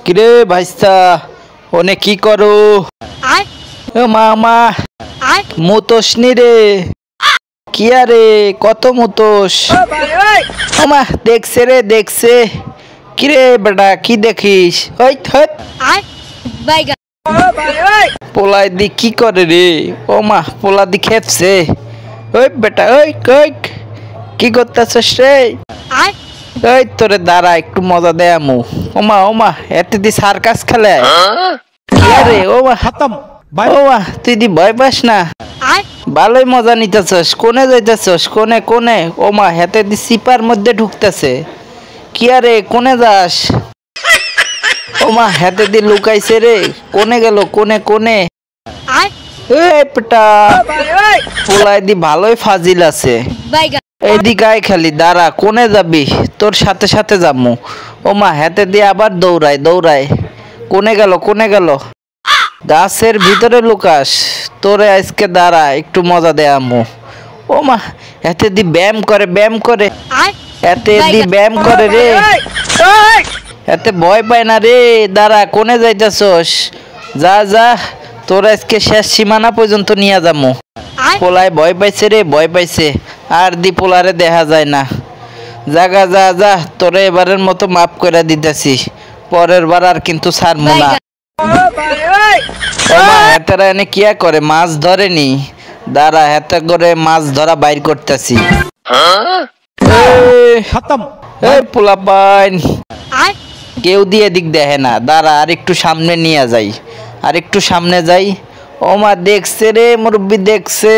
কিরে ভাইস্তা ওনে কি করো? ও মামা মুতোস নি রে? কি আরে কত মুতোস? ওমা দেখছে রে দেখছে। কিরে বেটা কি দেখিস? ওই পোলাই দি কি করে রে? ও মা পোলা দি খেপছে। ওই বেটা ওই কই কি করতেছস রে? ওই তোরে দাঁড়া একটু মজা দেয় আমু। ওমা ওমা এতে দি সার্কাস খেলে কি আরে? ওমা খতম। ওমা তুই দি ভয় পাস না? ভালোই মজা নিতেছস। কোনে যাইতেছস? কোনে কোনে? ওমা হেতে দি সিপার মধ্যে ঢুকতেছে। কি আরে কোনে যাস? ওমা হেতে দি লুকাইছে রে। কোনে গেল? কোনে কোনে? এই পেটা পোলাই দি ভালোই ফাজিল আছে। এদিকে আয় খালি দাঁড়া। কোনে যাবি? তোর সাথে সাথে যাবো। ওমা হেতে দিয়ে আবার দৌড়ায় দৌড়ায়। কোনে গেল? কোনে গেল? গাছের ভিতরে লুকাস। তোরে আজকে দাঁড়া একটু মজা দেয় আমু। ওমা এতে দি ব্যায়াম করে ব্যায়াম করে। এতে দি ব্যায়াম করে রে। এতে ভয় পায় না রে। দাঁড়া কোনে যাইতেছস? যা যা তোর আজকে শেষ সীমানা পর্যন্ত নিয়ে যাবো। পোলায় ভয় পাইছে রে ভয় পাইছে। আর দি পোলারে দেখা যায় না। জাগা যা যা তোরে এবারের মতো মাফ করে দিতেছি। পরের বার আর কিন্তু ছাড়বো না। হেতারা এনে কিয়া করে? মাছ ধরেনি? দাঁড়া হেতা করে মাছ ধরা বাইর করতেছি। পোলা পাইন কেউ দিয়ে দিক দেখে না। দাঁড়া আর একটু সামনে নিয়ে যাই। আর একটু সামনে যাই। ওমা দেখছে রে মুরব্বি দেখছে।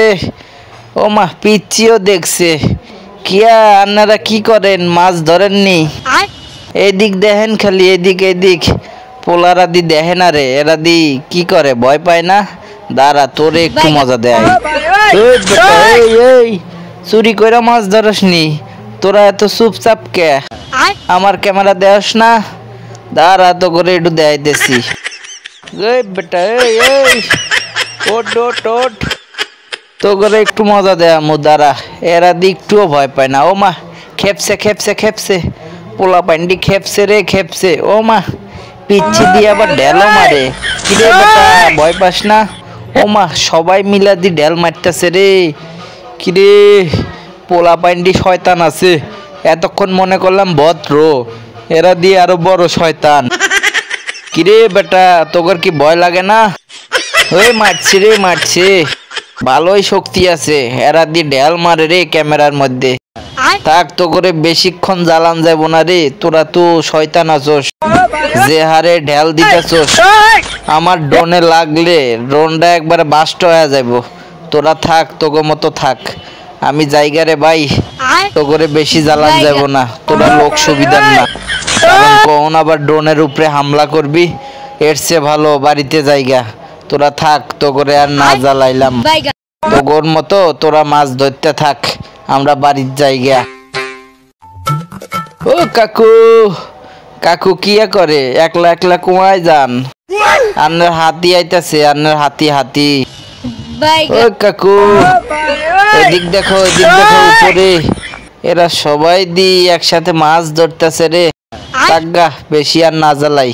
ওমা পিচ্চিও দেখছে। কিয়া আপনারা কি করেন? মাছ ধরেননি? এদিক দেখেন খালি এদিক এদিক। পোলারা দি দেখে না রে। এরা দি কি করে? ভয় পায় না? দাঁড়া তোরে একটু মজা দেয়। চুরি করে মাছ ধরসনি? তোরা এত চুপচাপ কে? আমার ক্যামেরা দেওস না? দাঁড়া তো করে একটু দেখাইতেছি। বেটা ওট ওট ওট তো করে একটু মজা দেয় আমু। দাঁড়া এরা দি একটুও ভয় পায় না। ও মা খেপছে খেপছে খেপছে। পোলা পান্ডি খেপছে রে খেপছে। ও মা পিচ্ছি দিয়ে আবার ঢেলও মারে। কিরে বেটা ভয় পাস না? ও মা সবাই মিলা দি ঢেল মারতেছে রে। কিরে পোলা পান্ডি শয়তান আছে। এতক্ষণ মনে করলাম ভদ্র। এরা দিয়ে আরো বড় শয়তান। কিরে বেটা তোর কি ভয় লাগে না? ওই মারছে রে মারছে। ভালোই শক্তি আছে। এরা দিয়ে ঢেল মারে রে ক্যামেরার মধ্যে। থাক তো করে বেশিক্ষণ জ্বালান যাব না রে। তোরা তো শয়তান আছোস। যে হারে ঢেল দিতেছোস আমার ড্রোনে লাগলে ড্রোনটা একবারে বাস্ট হয়ে যাব। তোরা থাক তোগো মতো থাক। আমি জায়গা রে ভাই। তো করে বেশি জ্বালান যাব না। তোরা লোক সুবিধার না। কারণ কখন আবার ড্রোনের উপরে হামলা করবি। এর চেয়ে ভালো বাড়িতে জায়গা। তোরা থাক তো করে আর না জ্বালাইলাম। তোর মতো তোরা মাছ ধরতে থাক। আমরা বাড়ির জায়গা। ও কাকু কাকু কিয়া করে? একলা একলা কুয়ায় যান? আপনার হাতি আইতাছে। আপনার হাতি হাতি। ও কাকু এদিক দেখো এদিক দেখো উপরে। এরা সবাই দি একসাথে মাছ ধরতেছে রে। টাগা বেশি আর না জ্বালাই।